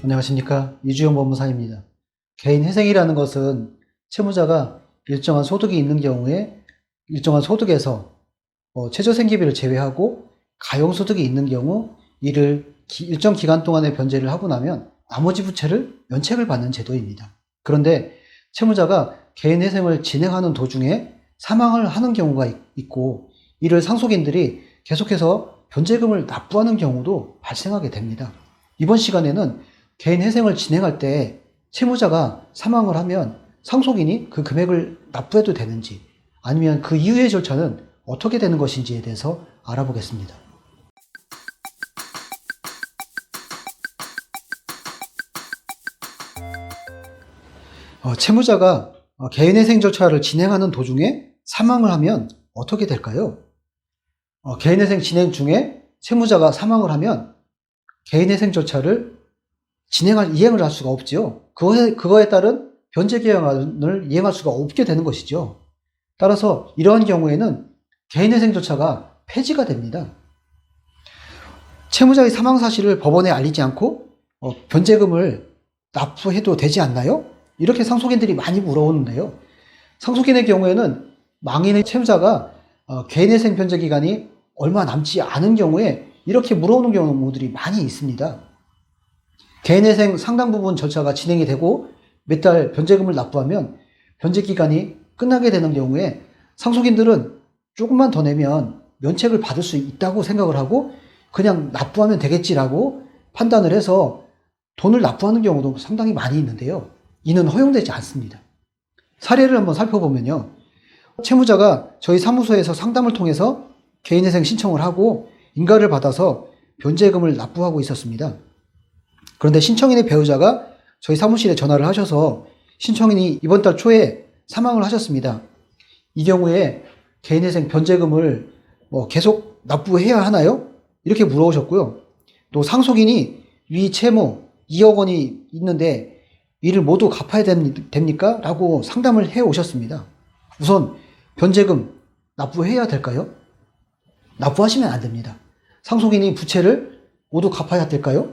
안녕하십니까. 이주영 법무사입니다. 개인회생이라는 것은 채무자가 일정한 소득이 있는 경우에 일정한 소득에서 최저생계비를 제외하고 가용소득이 있는 경우 이를 일정 기간 동안에 변제를 하고 나면 나머지 부채를 면책을 받는 제도입니다. 그런데 채무자가 개인회생을 진행하는 도중에 사망을 하는 경우가 있고 이를 상속인들이 계속해서 변제금을 납부하는 경우도 발생하게 됩니다. 이번 시간에는 개인회생을 진행할 때 채무자가 사망을 하면 상속인이 그 금액을 납부해도 되는지 아니면 그 이후의 절차는 어떻게 되는 것인지에 대해서 알아보겠습니다. 채무자가 개인회생 절차를 진행하는 도중에 사망을 하면 어떻게 될까요? 개인회생 진행 중에 채무자가 사망을 하면 개인회생 절차를 이행을 할 수가 없지요. 그거에 따른 변제계약안을 이행할 수가 없게 되는 것이죠. 따라서 이러한 경우에는 개인회생 절차가 폐지가 됩니다. 채무자의 사망 사실을 법원에 알리지 않고 변제금을 납부해도 되지 않나요? 이렇게 상속인들이 많이 물어오는데요. 상속인의 경우에는 망인의 채무자가 개인회생 변제 기간이 얼마 남지 않은 경우에 이렇게 물어오는 경우들이 많이 있습니다. 개인회생 상당 부분 절차가 진행이 되고 몇 달 변제금을 납부하면 변제 기간이 끝나게 되는 경우에 상속인들은 조금만 더 내면 면책을 받을 수 있다고 생각을 하고 그냥 납부하면 되겠지라고 판단을 해서 돈을 납부하는 경우도 상당히 많이 있는데요. 이는 허용되지 않습니다. 사례를 한번 살펴보면요. 채무자가 저희 사무소에서 상담을 통해서 개인회생 신청을 하고 인가를 받아서 변제금을 납부하고 있었습니다. 그런데 신청인의 배우자가 저희 사무실에 전화를 하셔서 신청인이 이번 달 초에 사망을 하셨습니다. 이 경우에 개인회생 변제금을 계속 납부해야 하나요? 이렇게 물어오셨고요. 또 상속인이 위 채무 2억 원이 있는데 이를 모두 갚아야 됩니까? 라고 상담을 해 오셨습니다. 우선 변제금 납부해야 될까요? 납부하시면 안 됩니다. 상속인이 부채를 모두 갚아야 될까요?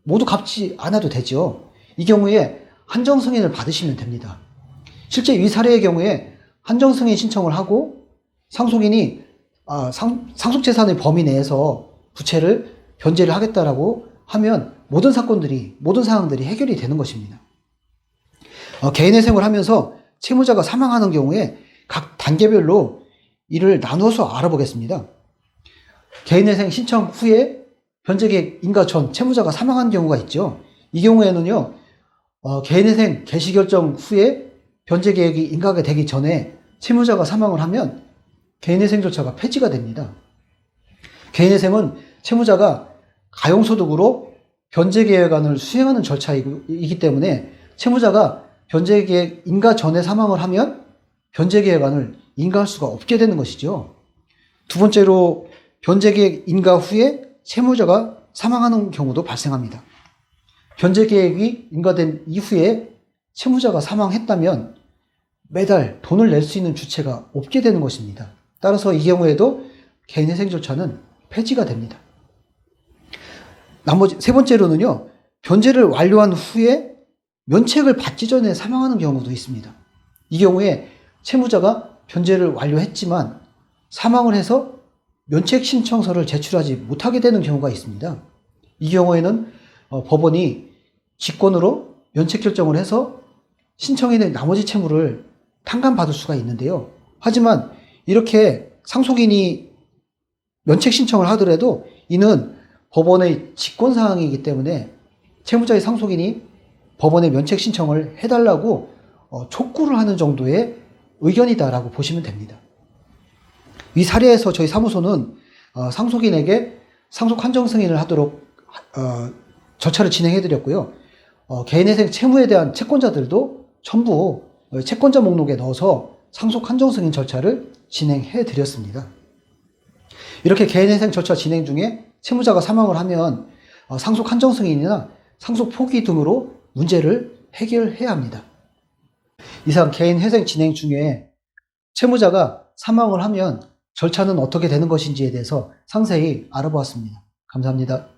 모두 갚지 않아도 되죠. 이 경우에 한정승인을 받으시면 됩니다. 실제 이 사례의 경우에 한정승인 신청을 하고 상속인이 상속재산의 범위 내에서 부채를 변제를 하겠다라고 하면 모든 사항들이 해결이 되는 것입니다. 개인회생을 하면서 채무자가 사망하는 경우에 각 단계별로 이를 나누어서 알아보겠습니다. 개인회생 신청 후에 변제계획 인가 전 채무자가 사망한 경우가 있죠. 이 경우에는요, 개인회생 개시결정 후에 변제계획이 인가가 되기 전에 채무자가 사망을 하면 개인회생 절차가 폐지가 됩니다. 개인회생은 채무자가 가용소득으로 변제계획안을 수행하는 절차이기 때문에 채무자가 변제계획 인가 전에 사망을 하면 변제계획안을 인가할 수가 없게 되는 것이죠. 두 번째로 변제계획 인가 후에 채무자가 사망하는 경우도 발생합니다. 변제계획이 인가된 이후에 채무자가 사망했다면 매달 돈을 낼 수 있는 주체가 없게 되는 것입니다. 따라서 이 경우에도 개인회생 절차는 폐지가 됩니다. 나머지 세 번째로는요, 변제를 완료한 후에 면책을 받기 전에 사망하는 경우도 있습니다. 이 경우에 채무자가 변제를 완료했지만 사망을 해서 면책 신청서를 제출하지 못하게 되는 경우가 있습니다. 이 경우에는 법원이 직권으로 면책 결정을 해서 신청인의 나머지 채무를 탕감받을 수가 있는데요. 하지만 이렇게 상속인이 면책 신청을 하더라도 이는 법원의 직권사항이기 때문에 채무자의 상속인이 법원에 면책 신청을 해달라고 촉구를 하는 정도의 의견이다라고 보시면 됩니다. 이 사례에서 저희 사무소는 상속인에게 상속 한정 승인을 하도록 절차를 진행해드렸고요. 개인회생 채무에 대한 채권자들도 전부 채권자 목록에 넣어서 상속 한정 승인 절차를 진행해드렸습니다. 이렇게 개인회생 절차 진행 중에 채무자가 사망을 하면 상속 한정 승인이나 상속 포기 등으로 문제를 해결해야 합니다. 이상 개인회생 진행 중에 채무자가 사망을 하면 절차는 어떻게 되는 것인지에 대해서 상세히 알아보았습니다. 감사합니다.